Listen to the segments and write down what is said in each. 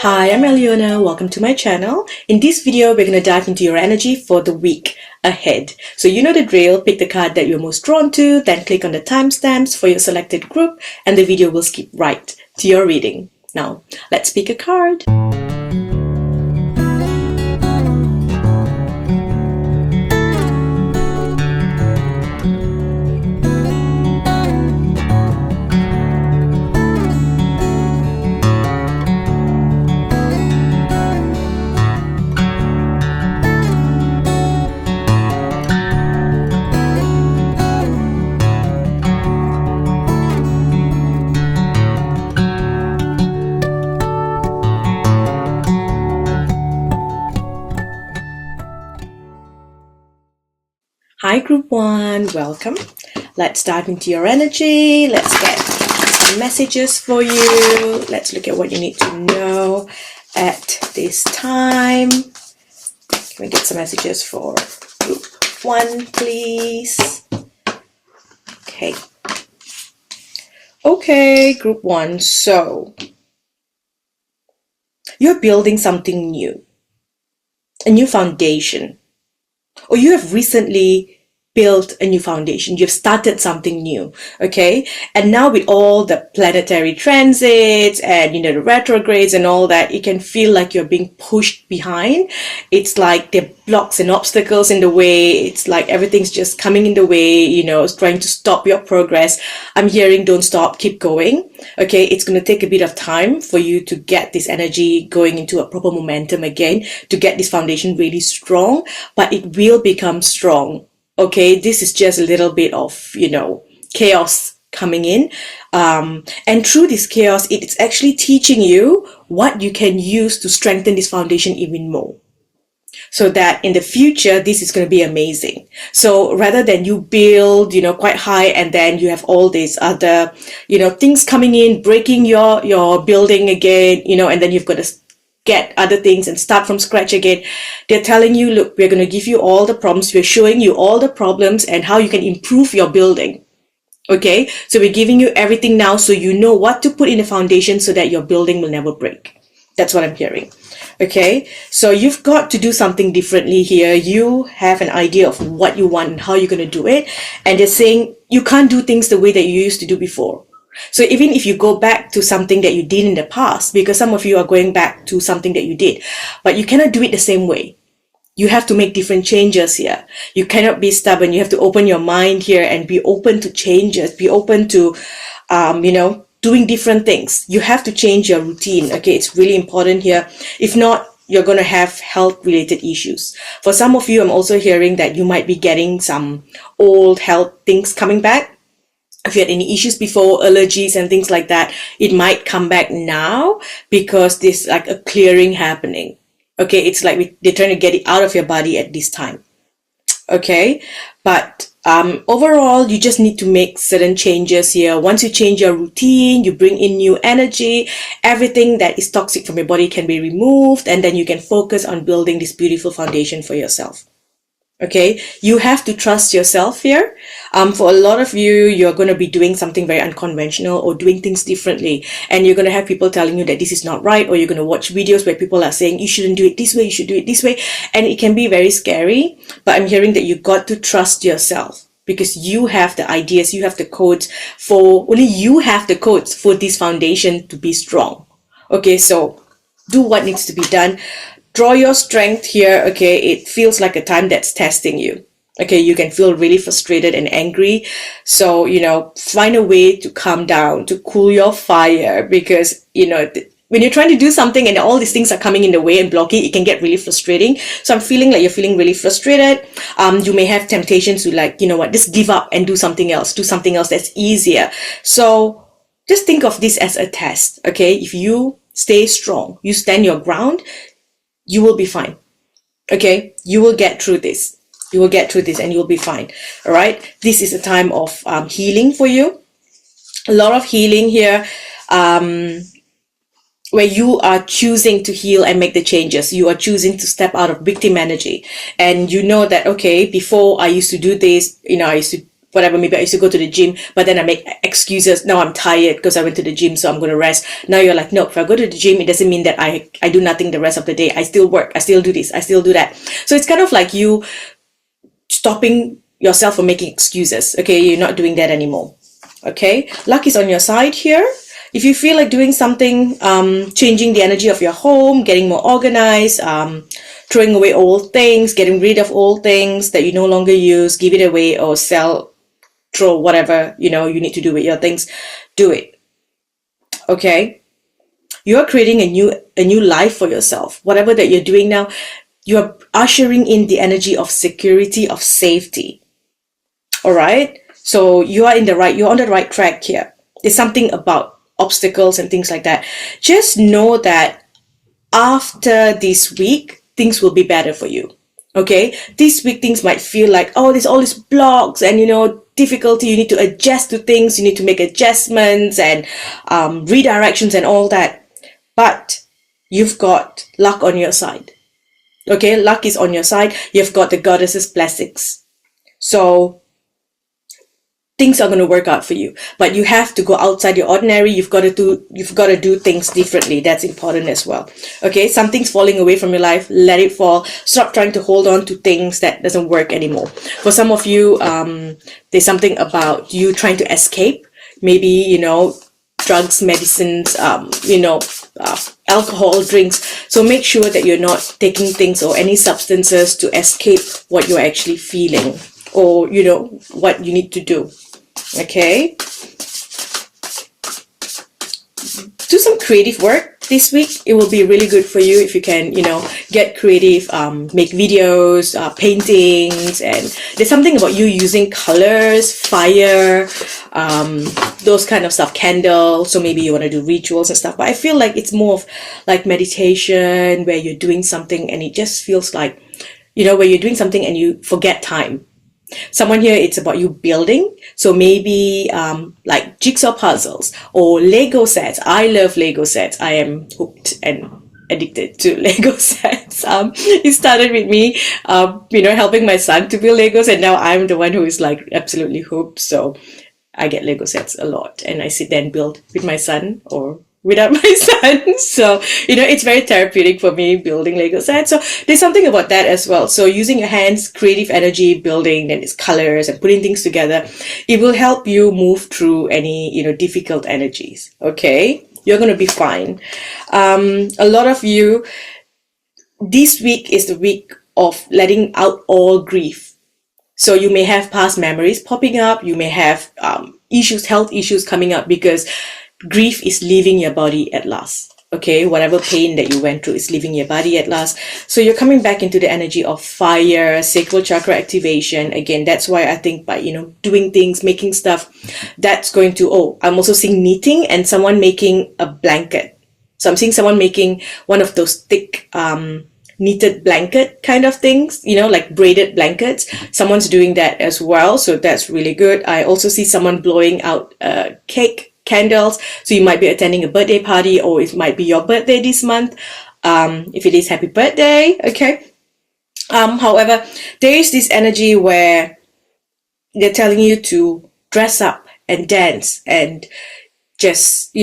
Hi, I'm Alyonna. Welcome to my channel. In this video, we're going to dive into your energy for the week ahead. So you know the drill. Pick the card that you're most drawn to, then click on the timestamps for your selected group, and the video will skip right to your reading. Now, let's pick a card. Hi Group 1, welcome. Let's dive into your energy. Let's get some messages for you. Let's look at what you need to know at this time. Can we get some messages for Group 1, please? Okay, Group 1. So, you're building something new, a new foundation. Or you have recently built a new foundation. You've started something new, okay? And now with all the planetary transits and, the retrogrades and all that, it can feel like you're being pushed behind. It's like there are blocks and obstacles in the way. It's like everything's just coming in the way, it's trying to stop your progress. I'm hearing don't stop, keep going, okay? It's going to take a bit of time for you to get this energy going into a proper momentum again, to get this foundation really strong, but it will become strong. Okay, this is just a little bit of, chaos coming in. And through this chaos, it's actually teaching you what you can use to strengthen this foundation even more. So that in the future, this is going to be amazing. So rather than you build, quite high and then you have all these other, things coming in, breaking your building again, and then you've got to get other things and start from scratch again. They're telling you, look, we're going to give you all the problems. We're showing you all the problems and how you can improve your building. Okay, so we're giving you everything now so you know what to put in the foundation so that your building will never break. That's what I'm hearing. Okay, so you've got to do something differently here. You have an idea of what you want and how you're going to do it. And they're saying you can't do things the way that you used to do before. So even if you go back to something that you did in the past, because some of you are going back to something that you did, but you cannot do it the same way. You have to make different changes here. You cannot be stubborn. You have to open your mind here and be open to changes, be open to, doing different things. You have to change your routine. Okay, it's really important here. If not, you're going to have health related issues. For some of you, I'm also hearing that you might be getting some old health things coming back. If you had any issues before, allergies and things like that, it might come back now because there's like a clearing happening. Okay, it's like they're trying to get it out of your body at this time. Okay, but overall, you just need to make certain changes here. Once you change your routine, you bring in new energy, everything that is toxic from your body can be removed, and then you can focus on building this beautiful foundation for yourself. Okay, you have to trust yourself here. For a lot of you, you're going to be doing something very unconventional or doing things differently. And you're going to have people telling you that this is not right, or you're going to watch videos where people are saying, you shouldn't do it this way, you should do it this way. And it can be very scary, but I'm hearing that you got to trust yourself because you have the ideas, you have the codes only you have the codes for this foundation to be strong. Okay, so do what needs to be done. Draw your strength here, okay? It feels like a time that's testing you. Okay, you can feel really frustrated and angry. So, find a way to calm down, to cool your fire because, when you're trying to do something and all these things are coming in the way and blocking, it can get really frustrating. So I'm feeling like you're feeling really frustrated. You may have temptations to just give up and do something else that's easier. So just think of this as a test, okay? If you stay strong, you stand your ground, you will be fine. Okay, you will get through this. You will get through this and you'll be fine. All right, this is a time of healing for you. A lot of healing here, where you are choosing to heal and make the changes. You are choosing to step out of victim energy. And you know that, okay, before I used to do this, I used to whatever, maybe I used to go to the gym, but then I make excuses. Now I'm tired because I went to the gym, so I'm going to rest. Now you're like, no, if I go to the gym, it doesn't mean that I do nothing the rest of the day. I still work, I still do this, I still do that. So it's kind of like you stopping yourself from making excuses. Okay, you're not doing that anymore. Okay, luck is on your side here. If you feel like doing something, changing the energy of your home, getting more organized, throwing away old things, getting rid of old things that you no longer use, give it away or sell, throw, whatever, you need to do with your things, do it. Okay? You're creating a new life for yourself. Whatever that you're doing now, you're ushering in the energy of security, of safety. All right? So you're on the right track here. There's something about obstacles and things like that. Just know that after this week, things will be better for you. Okay, this week things might feel like, oh, there's all these blocks and difficulty. You need to adjust to things, you need to make adjustments and redirections and all that. But you've got luck on your side. Okay, luck is on your side. You've got the goddess's blessings. So things are going to work out for you, but you have to go outside your ordinary. You've got to do things differently. That's important as well. Okay, something's falling away from your life, let it fall. Stop trying to hold on to things that doesn't work anymore. For some of you, there's something about you trying to escape, maybe drugs, medicines, alcohol, drinks. So make sure that you're not taking things or any substances to escape what you're actually feeling or what you need to do. Okay, do some creative work this week. It will be really good for you if you can get creative, make videos, paintings, and there's something about you using colors, fire, those kind of stuff, candles. So maybe you want to do rituals and stuff, but I feel like it's more of like meditation where you're doing something and it just feels like where you're doing something and you forget time. Someone here, it's about you building. So maybe like jigsaw puzzles or Lego sets. I love Lego sets. I am hooked and addicted to Lego sets. It started with me, helping my son to build Legos, and now I'm the one who is like absolutely hooked. So I get Lego sets a lot, and I sit there and build with my son or without my son. So it's very therapeutic for me building Lego sets. So there's something about that as well. So using your hands, creative energy, building, then it's colors and putting things together, it will help you move through any difficult energies. Okay, you're going to be fine. A lot of you, this week is the week of letting out all grief. So you may have past memories popping up, you may have health issues coming up because grief is leaving your body at last. Okay, whatever pain that you went through is leaving your body at last. So you're coming back into the energy of fire, sacral chakra activation. Again, that's why I think by doing things, making stuff, that's going to, I'm also seeing knitting and someone making a blanket. So I'm seeing someone making one of those thick knitted blanket kind of things, like braided blankets. Someone's doing that as well, so that's really good. I also see someone blowing out candles, so you might be attending a birthday party, or it might be your birthday this month. If it is, happy birthday. Okay. However, there is this energy where they're telling you to dress up and dance and just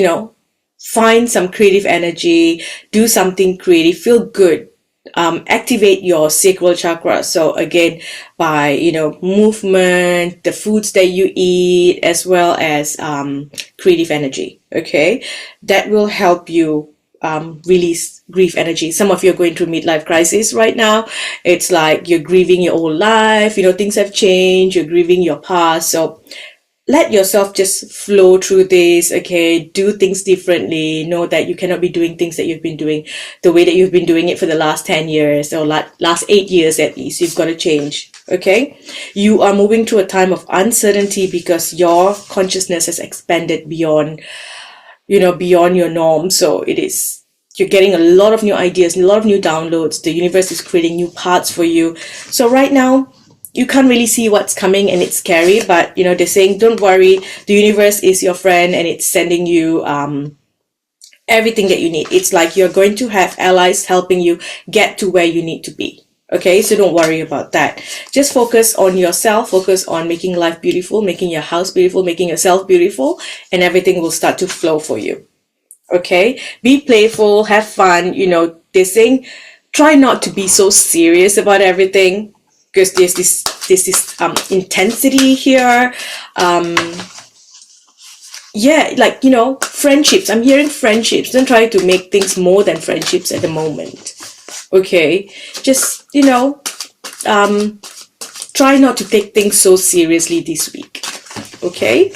find some creative energy, do something creative, feel good. Activate your sacral chakra. So again, by movement, the foods that you eat, as well as creative energy. Okay, that will help you release grief energy. Some of you are going through midlife crisis right now. It's like you're grieving your old life. Things have changed. You're grieving your past. So let yourself just flow through this, okay? Do things differently. Know that you cannot be doing things that you've been doing the way that you've been doing it for the last 10 years or last 8 years at least. You've got to change, okay? You are moving through a time of uncertainty because your consciousness has expanded beyond your norm. So you're getting a lot of new ideas, a lot of new downloads. The universe is creating new paths for you. So right now, you can't really see what's coming and it's scary, but they're saying don't worry, the universe is your friend and it's sending you everything that you need. It's like you're going to have allies helping you get to where you need to be. Okay, so don't worry about that. Just focus on yourself, focus on making life beautiful, making your house beautiful, making yourself beautiful, and everything will start to flow for you. Okay, be playful, have fun. They're saying try not to be so serious about everything, because there's this intensity here. Yeah, like, friendships. I'm hearing friendships. Don't try to make things more than friendships at the moment. Okay, just try not to take things so seriously this week. Okay,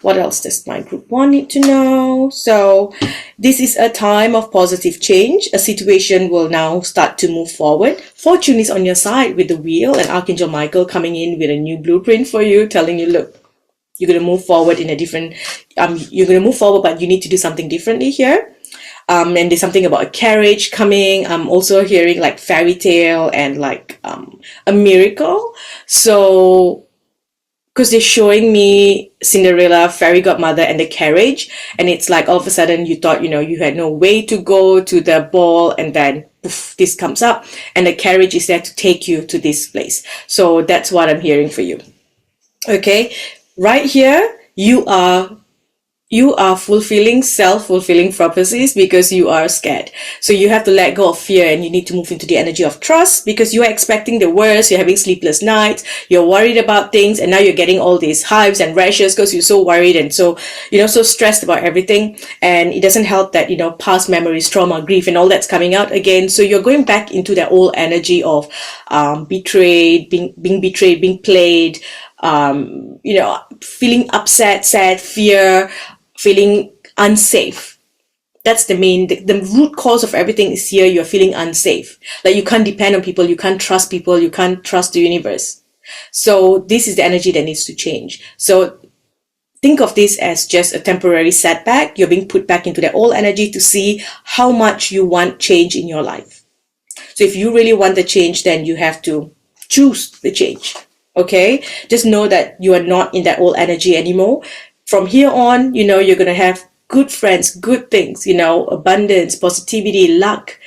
what else does my group 1 need to know? So this is a time of positive change. A situation will now start to move forward. Fortune is on your side with the wheel, and Archangel Michael coming in with a new blueprint for you, telling you, look, you're going to move forward in a different you're going to move forward, but you need to do something differently here. And there's something about a carriage coming. I'm also hearing like fairy tale and like a miracle. So, because they're showing me Cinderella, fairy godmother, and the carriage, and it's like all of a sudden you thought, you had no way to go to the ball, and then poof, this comes up, and the carriage is there to take you to this place. So that's what I'm hearing for you. Okay, right here, you are fulfilling self-fulfilling prophecies because you are scared. So you have to let go of fear, and you need to move into the energy of trust, because you are expecting the worst. You're having sleepless nights. You're worried about things, and now you're getting all these hives and rashes because you're so worried and so, so stressed about everything. And it doesn't help that, past memories, trauma, grief, and all that's coming out again. So you're going back into that old energy of betrayed, being betrayed, being played, feeling upset, sad, fear, feeling unsafe. That's the root cause of everything is here. You're feeling unsafe. Like you can't depend on people, you can't trust people, you can't trust the universe. So this is the energy that needs to change. So think of this as just a temporary setback. You're being put back into that old energy to see how much you want change in your life. So if you really want the change, then you have to choose the change. Okay, just know that you are not in that old energy anymore. From here on, you're going to have good friends, good things, abundance, positivity, luck,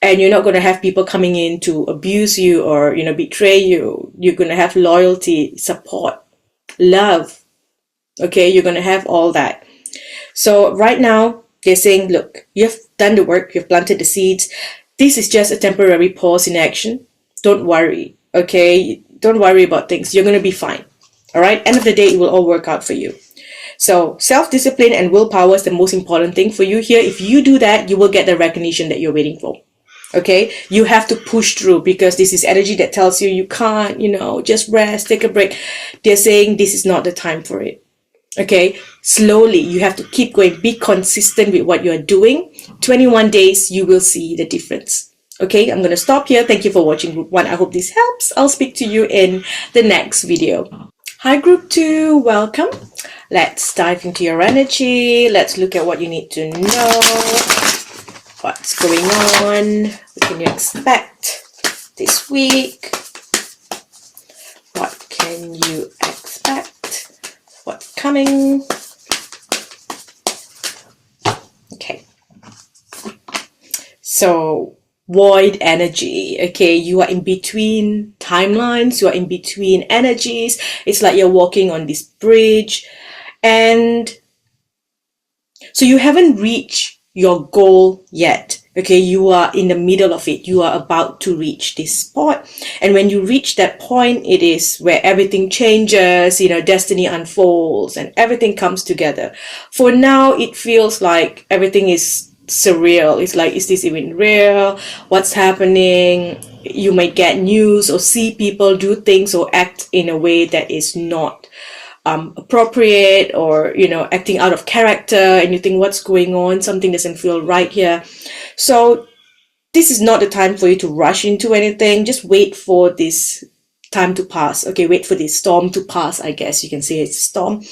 and you're not going to have people coming in to abuse you or, betray you. You're going to have loyalty, support, love. Okay, you're going to have all that. So right now, they're saying, look, you've done the work, you've planted the seeds. This is just a temporary pause in action. Don't worry, okay? Don't worry about things. You're going to be fine. All right? End of the day, it will all work out for you. So self-discipline and willpower is the most important thing for you here. If you do that, you will get the recognition that you're waiting for. Okay? You have to push through, because this is energy that tells you can't, just rest, take a break. They're saying this is not the time for it. Okay? Slowly, you have to keep going. Be consistent with what you're doing. 21 days, you will see the difference. Okay, I'm going to stop here. Thank you for watching Group 1. I hope this helps. I'll speak to you in the next video. Hi Group 2, welcome. Let's dive into your energy. Let's look at what you need to know. What's going on? What can you expect this week? What can you expect? What's coming? Okay. So, void energy. Okay, you are in between timelines, you are in between energies. It's like you're walking on this bridge, and so you haven't reached your goal yet. Okay, you are in the middle of it. You are about to reach this spot, and when you reach that point, it is where everything changes, destiny unfolds and everything comes together. For now, it feels like everything is surreal. It's like, is this even real? What's happening? You might get news or see people do things or act in a way that is not appropriate, or acting out of character, and you think, what's going on? Something doesn't feel right here. So this is not the time for you to rush into anything. Just wait for this time to pass. Okay, wait for this storm to pass. I guess you can say it's a storm.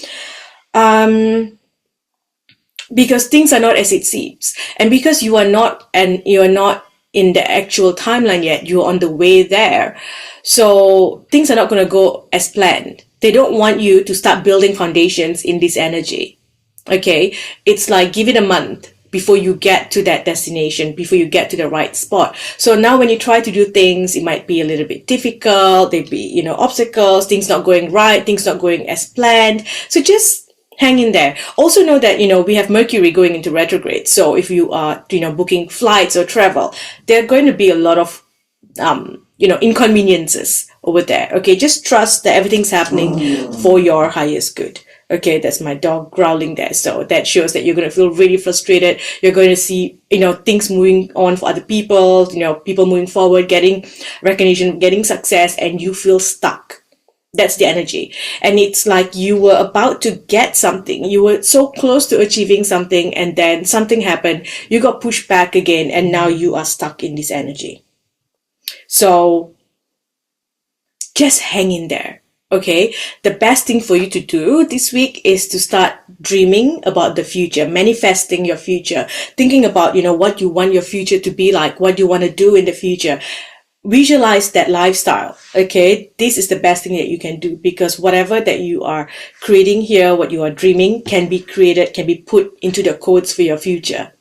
Because things are not as it seems, and because you're not in the actual timeline yet, you're on the way there, so things are not going to go as planned. They don't want you to start building foundations in this energy. Okay, it's like, give it a month, before you get to that destination, before you get to the right spot. So now when you try to do things, it might be a little bit difficult. There'd be, obstacles, things not going right, things not going as planned. So just hang in there. Also know that, we have Mercury going into retrograde. So if you are, booking flights or travel, there are going to be a lot of, inconveniences over there. Okay. Just trust that everything's happening for your highest good. Okay, that's my dog growling there. So that shows that you're going to feel really frustrated. You're going to see, things moving on for other people, people moving forward, getting recognition, getting success, and you feel stuck. That's the energy. And it's like you were about to get something. You were so close to achieving something, and then something happened. You got pushed back again, and now you are stuck in this energy. So just hang in there. Okay, the best thing for you to do this week is to start dreaming about the future, manifesting your future, thinking about, what you want your future to be like, what you want to do in the future. Visualize that lifestyle. Okay, this is the best thing that you can do, because whatever that you are creating here, what you are dreaming, can be created, can be put into the codes for your future.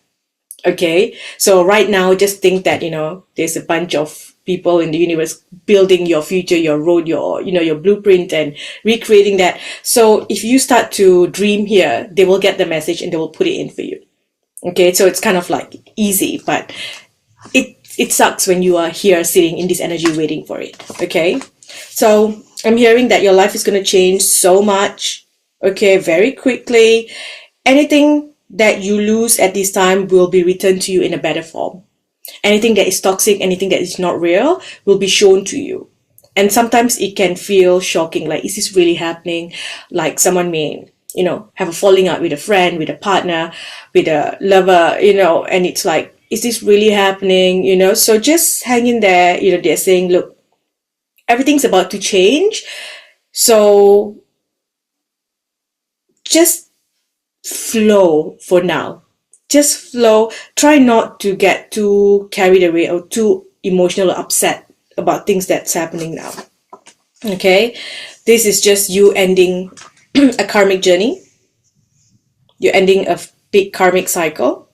Okay, so right now, just think that, there's a bunch of people in the universe building your future, your road, your blueprint, and recreating that. So if you start to dream here, they will get the message and they will put it in for you. Okay, so it's kind of like easy, but it sucks when you are here sitting in this energy waiting for it. Okay, so I'm hearing that your life is going to change so much. Okay, very quickly. Anything that you lose at this time will be returned to you in a better form. Anything that is toxic, anything that is not real, will be shown to you. And sometimes it can feel shocking, like, is this really happening? Like someone may, have a falling out with a friend, with a partner, with a lover, and it's like, is this really happening? So just hang in there. They're saying, look, everything's about to change. So just flow for now. Just flow. Try not to get too carried away or too emotional or upset about things that's happening now. Okay, this is just you ending a karmic journey. You're ending a big karmic cycle.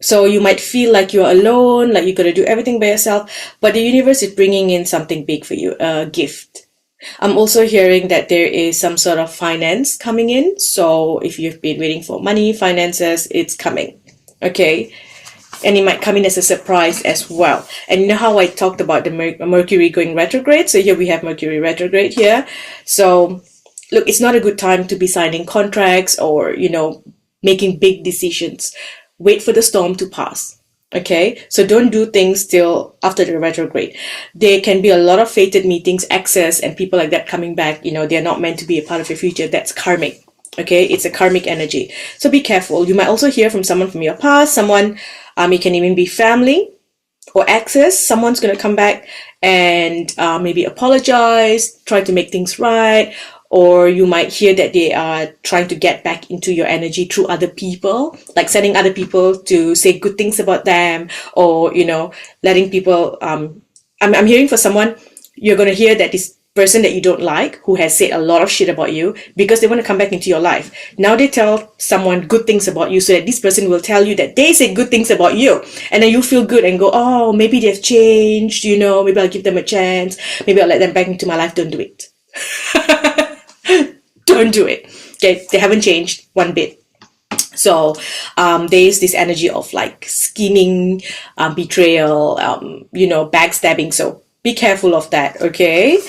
So you might feel like you're alone, like you got to do everything by yourself, but the universe is bringing in something big for you, a gift. I'm also hearing that there is some sort of finance coming in. So if you've been waiting for money, finances, it's coming. Okay. And it might come in as a surprise as well. And you know how I talked about the Mercury going retrograde? So here we have Mercury retrograde here. So look, it's not a good time to be signing contracts or, making big decisions. Wait for the storm to pass. Okay, so don't do things till after the retrograde. There can be a lot of fated meetings, access, and people like that coming back. They're not meant to be a part of your future. That's karmic. Okay, it's a karmic energy. So be careful. You might also hear from someone from your past, someone, it can even be family or access. Someone's going to come back and maybe apologize, try to make things right. Or you might hear that they are trying to get back into your energy through other people, like sending other people to say good things about them, or, letting people, I'm hearing for someone, you're going to hear that this person that you don't like, who has said a lot of shit about you, because they want to come back into your life. Now they tell someone good things about you so that this person will tell you that they say good things about you. And then you feel good and go, oh, maybe they've changed, maybe I'll give them a chance. Maybe I'll let them back into my life. Don't do it. Don't do it. Okay, they haven't changed one bit. So there's this energy of like scheming, betrayal, backstabbing. So be careful of that. Okay.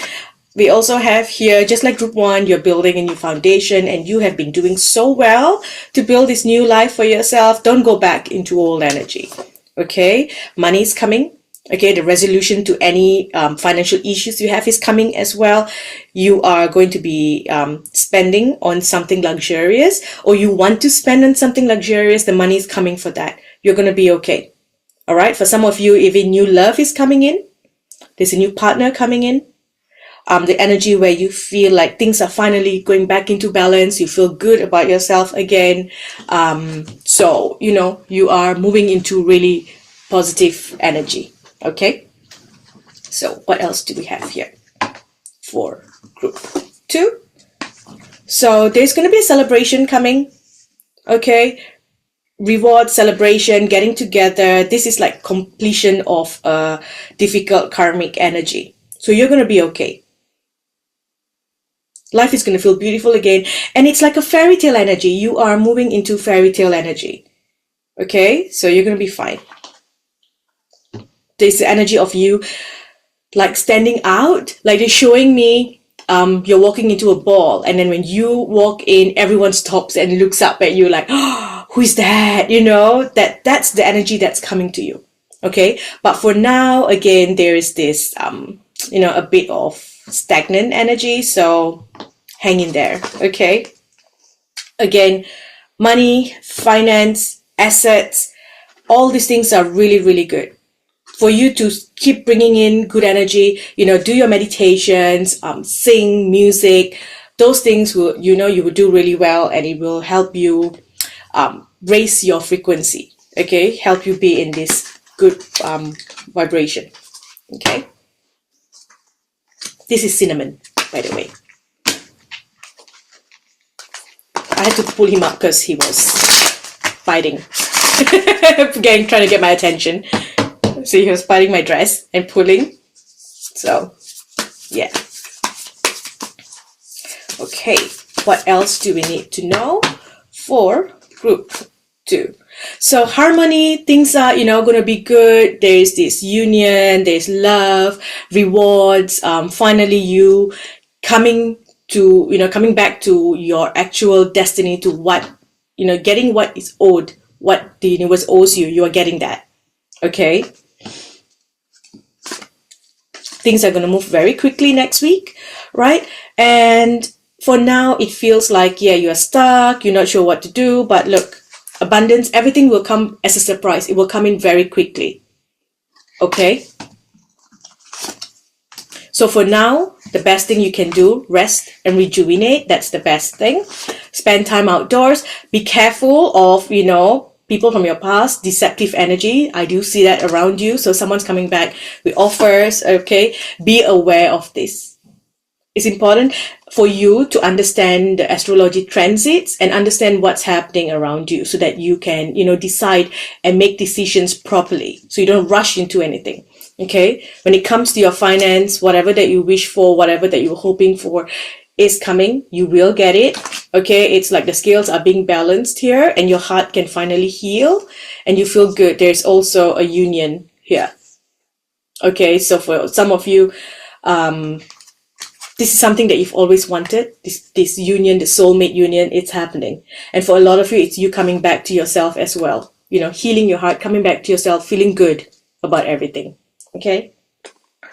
We also have here, just like group 1, you're building a new foundation and you have been doing so well to build this new life for yourself. Don't go back into old energy. Okay. Money is coming. Okay, the resolution to any financial issues you have is coming as well. You are going to be spending on something luxurious, or you want to spend on something luxurious. The money is coming for that. You're going to be okay. All right. For some of you, even new love is coming in. There's a new partner coming in. The energy where you feel like things are finally going back into balance. You feel good about yourself again. So, you are moving into really positive energy. Okay, so what else do we have here for group 2? So there's going to be a celebration coming. Okay, reward, celebration, getting together. This is like completion of a difficult karmic energy. So you're going to be okay. Life is going to feel beautiful again. And it's like a fairy tale energy. You are moving into fairy tale energy. Okay? So you're going to be fine. There's the energy of you like standing out. Like they're showing me you're walking into a ball. And then when you walk in, everyone stops and looks up at you like, oh, who is that? You know, that's the energy that's coming to you. Okay? But for now, again, there is this, a bit of stagnant energy. So hang in there. Okay? Again, money, finance, assets, all these things are really, really good. For you to keep bringing in good energy, do your meditations, sing music, those things will, you will do really well, and it will help you raise your frequency, okay? Help you be in this good vibration, okay? This is cinnamon, by the way. I had to pull him up because he was biting, trying to get my attention. So he was biting my dress and pulling. So, yeah. Okay, what else do we need to know for group 2? So harmony, things are, going to be good. There's this union, there's love, rewards. Finally, you coming back to your actual destiny, to what, getting what is owed, what the universe owes you. You are getting that. Okay. Things are going to move very quickly next week, right? And for now, it feels like, you are stuck, you're not sure what to do, but look, abundance, everything will come as a surprise. It will come in very quickly, okay? So for now, the best thing you can do, rest and rejuvenate. That's the best thing. Spend time outdoors. Be careful of, people from your past, deceptive energy. I do see that around you. So someone's coming back with offers, okay? Be aware of this. It's important for you to understand the astrology transits and understand what's happening around you so that you can, decide and make decisions properly. So you don't rush into anything, okay? When it comes to your finance, whatever that you wish for, whatever that you're hoping for is coming. You will get it. Okay, it's like the scales are being balanced here and your heart can finally heal and you feel good. There's also a union here. Okay, so for some of you, this is something that you've always wanted. This union, the soulmate union, it's happening. And for a lot of you, it's you coming back to yourself as well. Healing your heart, coming back to yourself, feeling good about everything. Okay?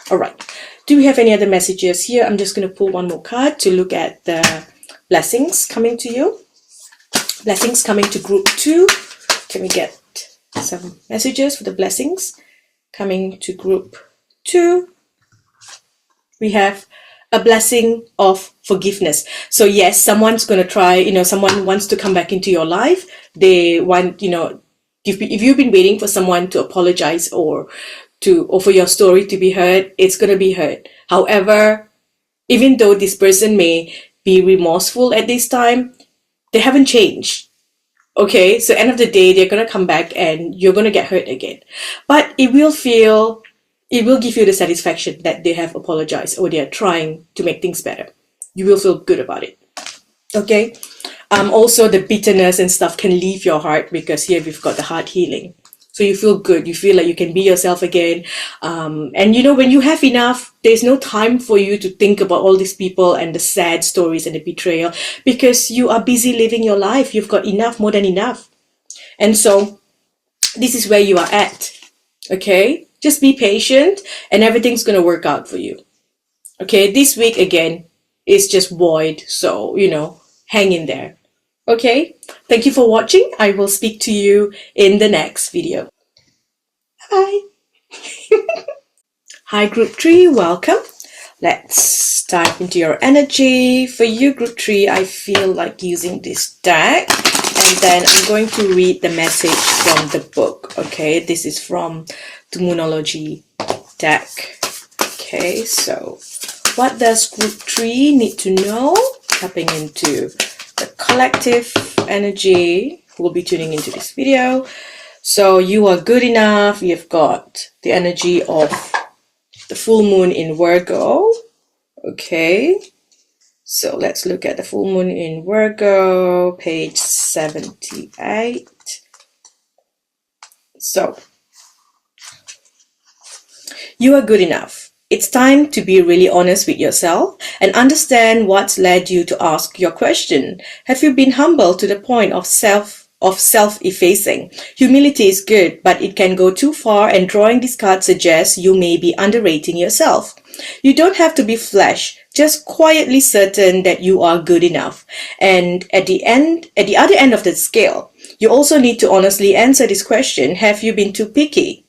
All right. Do we have any other messages here? I'm just going to pull one more card to look at the blessings coming to you. Blessings coming to group 2. Can we get some messages for the blessings coming to group 2? We have a blessing of forgiveness. So yes, someone's going to try, someone wants to come back into your life. They want, if you've been waiting for someone to apologize or for your story to be heard, it's going to be heard. However, even though this person may be remorseful at this time, they haven't changed. Okay, so end of the day, they're going to come back and you're going to get hurt again. But it will give you the satisfaction that they have apologized or they are trying to make things better. You will feel good about it. Okay, also the bitterness and stuff can leave your heart because here we've got the heart healing. So you feel good. You feel like you can be yourself again. And when you have enough, there's no time for you to think about all these people and the sad stories and the betrayal because you are busy living your life. You've got enough, more than enough. And so this is where you are at. Okay? Just be patient and everything's going to work out for you. Okay? This week, again, is just void. So, hang in there. Okay, thank you for watching. I will speak to you in the next video. Bye. Hi, Group 3, welcome. Let's dive into your energy. For you, Group 3, I feel like using this deck. And then I'm going to read the message from the book. Okay, this is from the Moonology deck. Okay, so what does Group 3 need to know? Tapping into the collective energy who will be tuning into this video. So you are good enough. You've got the energy of the full moon in Virgo. Okay. So let's look at the full moon in Virgo, page 78. So you are good enough. It's time to be really honest with yourself and understand what's led you to ask your question. Have you been humble to the point of self-effacing? Humility is good, but it can go too far, and drawing this card suggests you may be underrating yourself. You don't have to be flesh, just quietly certain that you are good enough. And at the other end of the scale, you also need to honestly answer this question: have you been too picky?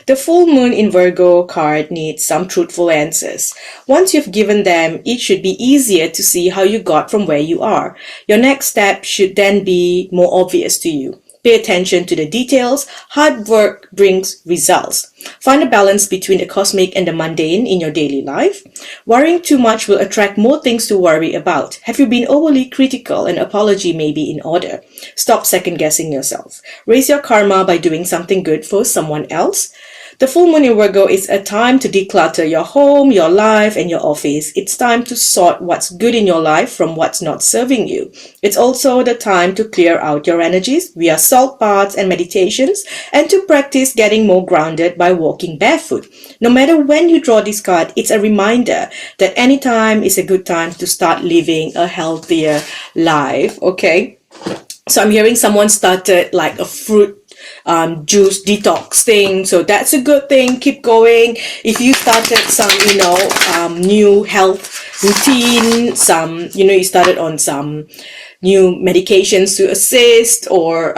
The full moon in Virgo card needs some truthful answers. Once you've given them, it should be easier to see how you got from where you are. Your next step should then be more obvious to you. Pay attention to the details. Hard work brings results. Find a balance between the cosmic and the mundane in your daily life. Worrying too much will attract more things to worry about. Have you been overly critical? An apology may be in order. Stop second-guessing yourself. Raise your karma by doing something good for someone else. The full moon in Virgo is a time to declutter your home, your life, and your office. It's time to sort what's good in your life from what's not serving you. It's also the time to clear out your energies via salt baths and meditations, and to practice getting more grounded by walking barefoot. No matter when you draw this card, it's a reminder that any time is a good time to start living a healthier life. Okay, so I'm hearing someone started like a fruit juice detox thing, so that's a good thing. Keep going. If you started some new health routine, you started on some new medications to assist, or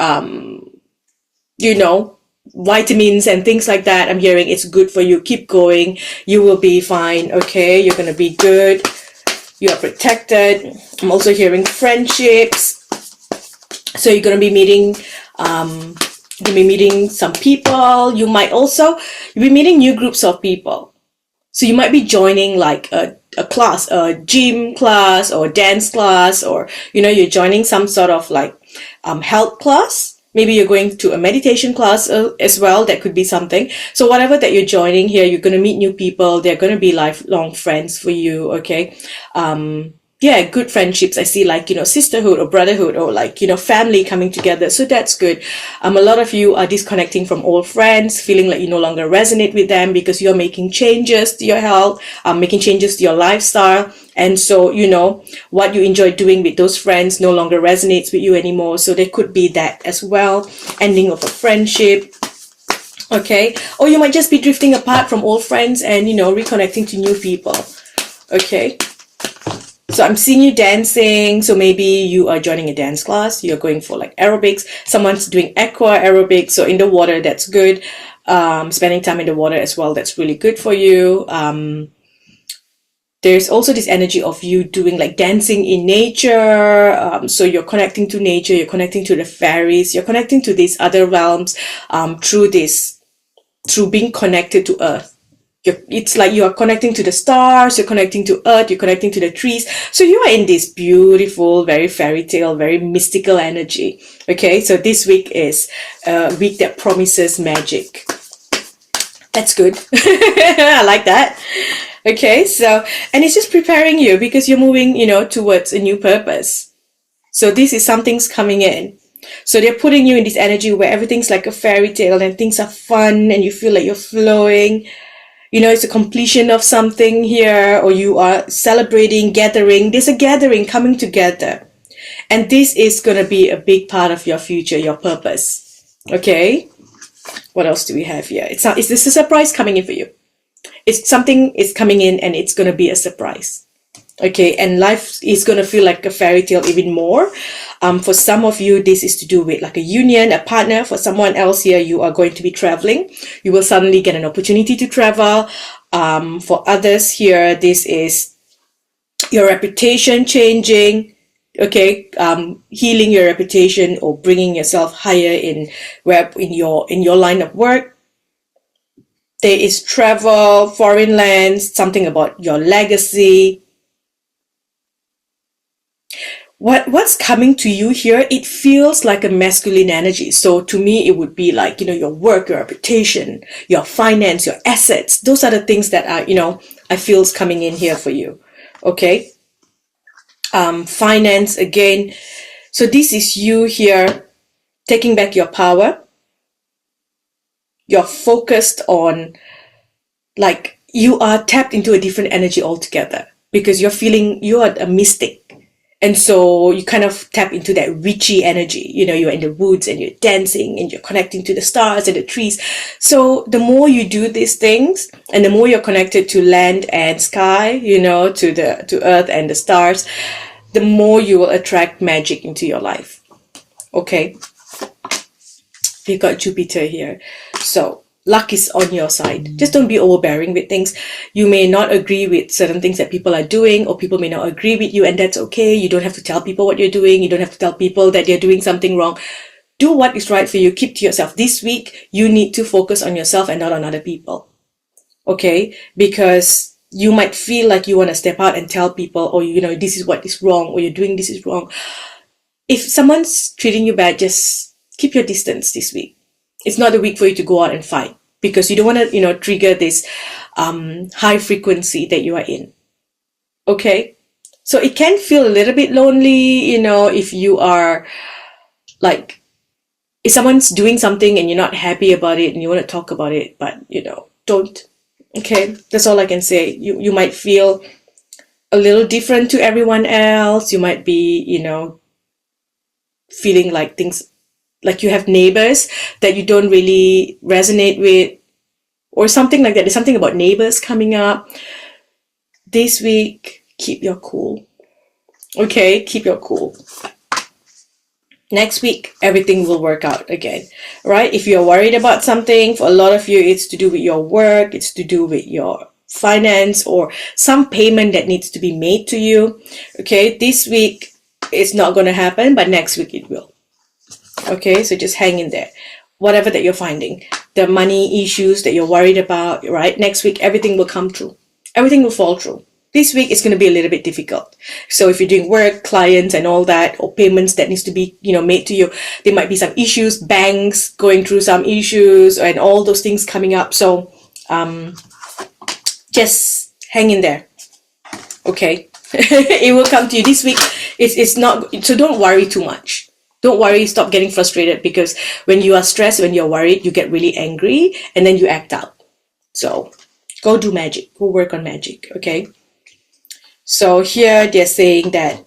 vitamins and things like that, I'm hearing it's good for you. Keep going. You will be fine. Okay, you're gonna be good. You are protected. I'm also hearing friendships, so you're gonna be meeting some people. You'll be meeting new groups of people. So you might be joining like a class, a gym class or a dance class, or you're joining some sort of like health class. Maybe you're going to a meditation class as well. That could be something. So whatever that you're joining here, you're going to meet new people. They're going to be lifelong friends for you. Okay. Good friendships. I see like, sisterhood or brotherhood, or like, family coming together. So that's good. A lot of you are disconnecting from old friends, feeling like you no longer resonate with them because you're making changes to your health, making changes to your lifestyle. And so, what you enjoy doing with those friends no longer resonates with you anymore. So there could be that as well. Ending of a friendship. Okay. Or you might just be drifting apart from old friends and, reconnecting to new people. Okay. So I'm seeing you dancing. So maybe you are joining a dance class. You're going for like aerobics. Someone's doing aqua aerobics. So in the water, that's good. Spending time in the water as well. That's really good for you. There's also this energy of you doing like dancing in nature. So you're connecting to nature. You're connecting to the fairies. You're connecting to these other realms through being connected to Earth. It's like you are connecting to the stars, you're connecting to Earth, you're connecting to the trees. So you are in this beautiful, very fairy tale, very mystical energy. Okay, so this week is a week that promises magic. That's good. I like that. Okay, so, and it's just preparing you because you're moving, towards a new purpose. So this is something's coming in. So they're putting you in this energy where everything's like a fairy tale and things are fun and you feel like you're flowing. It's a completion of something here, or you are celebrating, gathering. There's a gathering coming together. And this is going to be a big part of your future, your purpose. Okay? What else do we have here? Is this a surprise coming in for you? It's something is coming in and it's going to be a surprise. Okay, and life is going to feel like a fairy tale even more. For some of you, this is to do with like a union, a partner. For someone else here, you are going to be traveling. You will suddenly get an opportunity to travel. For others here, this is your reputation changing. Okay, healing your reputation or bringing yourself higher in your line of work. There is travel, foreign lands, something about your legacy. what's coming to you here, it feels like a masculine energy. So to me, it would be like, your work, your reputation, your finance, your assets. Those are the things that are, I feel is coming in here for you. Okay. Finance again. So this is you here taking back your power. You're focused on, like, you are tapped into a different energy altogether because you're feeling you are a mystic. And so you kind of tap into that witchy energy. You're in the woods and you're dancing and you're connecting to the stars and the trees. So the more you do these things and the more you're connected to land and sky, to earth and the stars, the more you will attract magic into your life. Okay. We've got Jupiter here. So luck is on your side. Just don't be overbearing with things. You may not agree with certain things that people are doing, or people may not agree with you, and that's okay. You don't have to tell people what you're doing. You don't have to tell people that they're doing something wrong. Do what is right for you. Keep to yourself. This week, you need to focus on yourself and not on other people. Okay? Because you might feel like you want to step out and tell people, oh, this is what is wrong, or you're doing this is wrong. If someone's treating you bad, just keep your distance this week. It's not the week for you to go out and fight because you don't want to, trigger this high frequency that you are in. Okay? So it can feel a little bit lonely, if you are like, if someone's doing something and you're not happy about it and you want to talk about it, but, don't. Okay? That's all I can say. You might feel a little different to everyone else. You might be, feeling like things, like you have neighbors that you don't really resonate with or something like that. There's something about neighbors coming up. This week, keep your cool. Okay, keep your cool. Next week, everything will work out again, right? If you're worried about something, for a lot of you, it's to do with your work, it's to do with your finance or some payment that needs to be made to you. Okay, this week, it's not going to happen, but next week it will. Okay, so just hang in there. Whatever that you're finding, the money issues that you're worried about, right? Next week, everything will come true. Everything will fall through. This week is going to be a little bit difficult. So if you're doing work, clients and all that, or payments that needs to be, made to you, there might be some issues, banks going through some issues and all those things coming up. So, just hang in there. Okay. It will come to you this week. It's not, so don't worry too much. Don't worry, stop getting frustrated, because when you are stressed, when you're worried, you get really angry and then you act out. So go do magic, go work on magic, okay? So here they're saying that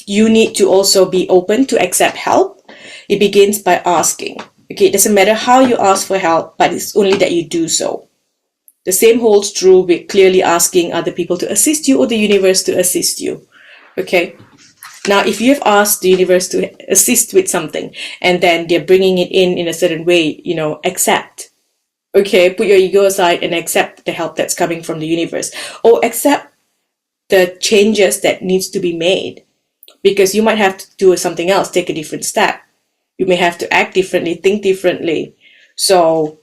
you need to also be open to accept help. It begins by asking, okay? It doesn't matter how you ask for help, but it's only that you do so. The same holds true with clearly asking other people to assist you or the universe to assist you, okay? Now, if you have asked the universe to assist with something and then they're bringing it in a certain way, accept. Okay, put your ego aside and accept the help that's coming from the universe, or accept the changes that needs to be made, because you might have to do something else, take a different step. You may have to act differently, think differently. So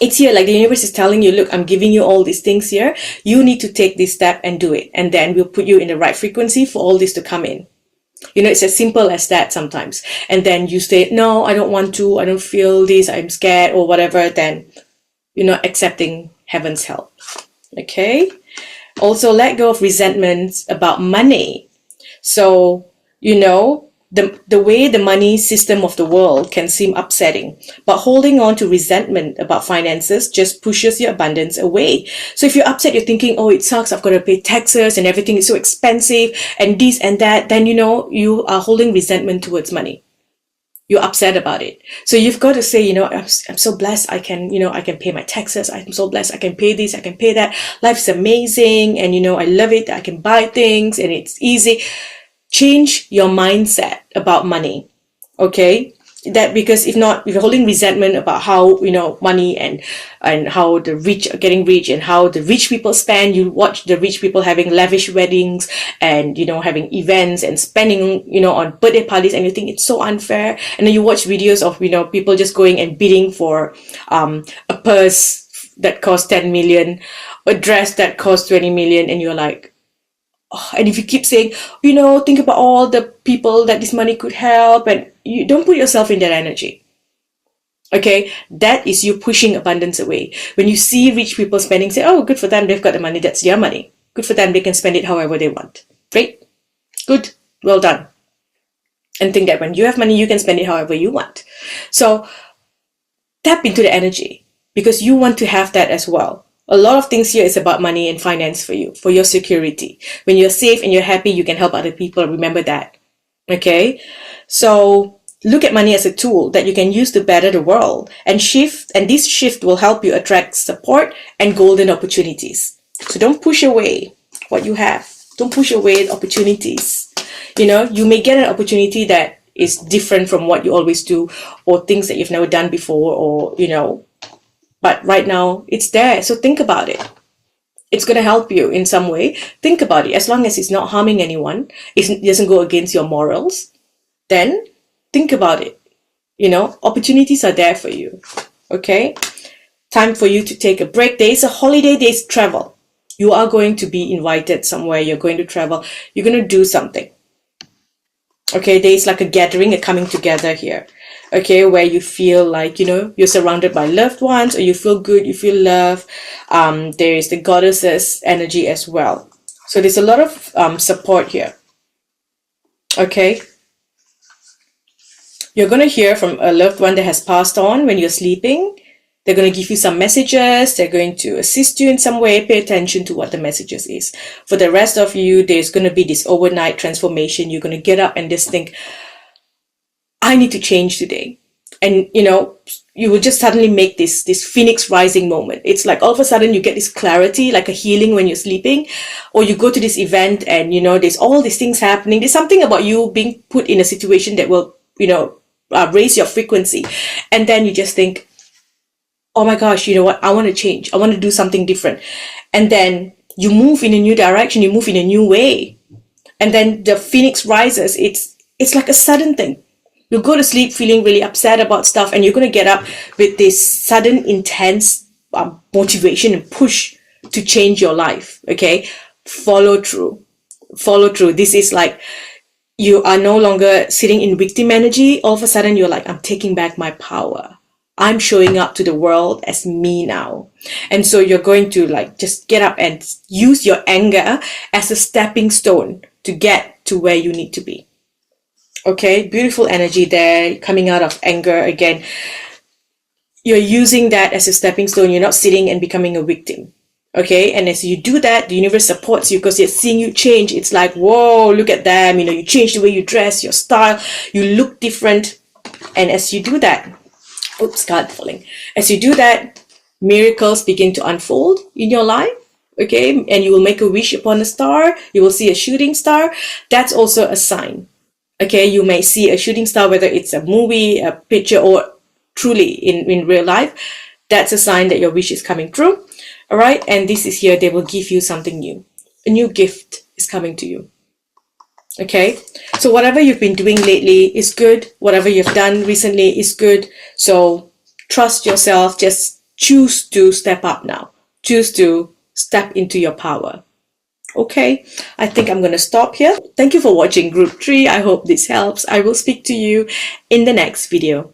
it's here, like the universe is telling you, look, I'm giving you all these things here. You need to take this step and do it. And then we'll put you in the right frequency for all this to come in. It's as simple as that sometimes. And then you say, no, I don't want to. I don't feel this. I'm scared or whatever. Then you're not accepting heaven's help. Okay? Also, let go of resentments about money. So, the way the money system of the world can seem upsetting, but holding on to resentment about finances just pushes your abundance away. So if you're upset, you're thinking, oh, it sucks, I've got to pay taxes and everything is so expensive and this and that, then you are holding resentment towards money. You're upset about it. So you've got to say, I'm so blessed, I can pay my taxes. I'm so blessed, I can pay this, I can pay that. Life's amazing, and I love it. I can buy things and it's easy. Change your mindset about money, okay? That, because if not, if you're holding resentment about how, money and how the rich are getting rich and how the rich people spend, you watch the rich people having lavish weddings and, having events and spending, on birthday parties, and you think it's so unfair. And then you watch videos of, people just going and bidding for, a purse that costs 10 million, a dress that costs 20 million, and you're like, And if you keep saying, think about all the people that this money could help, and you don't put yourself in that energy. Okay, that is you pushing abundance away. When you see rich people spending, say, oh, good for them, they've got the money, that's their money. Good for them, they can spend it however they want. Great, good, well done. And think that when you have money, you can spend it however you want. So tap into the energy, because you want to have that as well. A lot of things here is about money and finance for you, for your security. When you're safe and you're happy, you can help other people. Remember that. Okay? So look at money as a tool that you can use to better the world and shift. And this shift will help you attract support and golden opportunities. So don't push away what you have. Don't push away opportunities. You may get an opportunity that is different from what you always do, or things that you've never done before, or, but right now it's there. So think about it. It's going to help you in some way. Think about it. As long as it's not harming anyone, it doesn't go against your morals, then think about it. Opportunities are there for you. Okay? Time for you to take a break. There is a holiday, there's travel. You are going to be invited somewhere. You're going to travel. You're going to do something. Okay, there's like a gathering, a coming together here. Okay, where you feel like, you're surrounded by loved ones, or you feel good, you feel love. There is the goddess's energy as well. So there's a lot of support here. Okay. You're going to hear from a loved one that has passed on when you're sleeping. They're going to give you some messages. They're going to assist you in some way. Pay attention to what the messages is. For the rest of you, there's going to be this overnight transformation. You're going to get up and just think, I need to change today. And, you will just suddenly make this phoenix rising moment. It's like all of a sudden you get this clarity, like a healing when you're sleeping, or you go to this event and, there's all these things happening. There's something about you being put in a situation that will, raise your frequency. And then you just think, oh my gosh, you know what? I want to change. I want to do something different. And then you move in a new direction. You move in a new way. And then the phoenix rises. It's like a sudden thing. You go to sleep feeling really upset about stuff, and you're going to get up with this sudden, intense motivation and push to change your life. Okay? Follow through. Follow through. This is like you are no longer sitting in victim energy. All of a sudden, you're like, I'm taking back my power. I'm showing up to the world as me now. And so you're going to just get up and use your anger as a stepping stone to get to where you need to be. Okay, beautiful energy there coming out of anger again. You're using that as a stepping stone. You're not sitting and becoming a victim. Okay, and as you do that, the universe supports you because it's seeing you change. It's like, whoa, look at them. You change the way you dress, your style, you look different. And as you do that, oops, card falling. As you do that, miracles begin to unfold in your life. Okay, and you will make a wish upon a star. You will see a shooting star. That's also a sign. Okay, you may see a shooting star, whether it's a movie, a picture, or truly in real life. That's a sign that your wish is coming true. All right, and this is here. They will give you something new. A new gift is coming to you. Okay, so whatever you've been doing lately is good. Whatever you've done recently is good. So trust yourself. Just choose to step up now. Choose to step into your power. Okay, I think I'm going to stop here. Thank you for watching Group 3. I hope this helps. I will speak to you in the next video.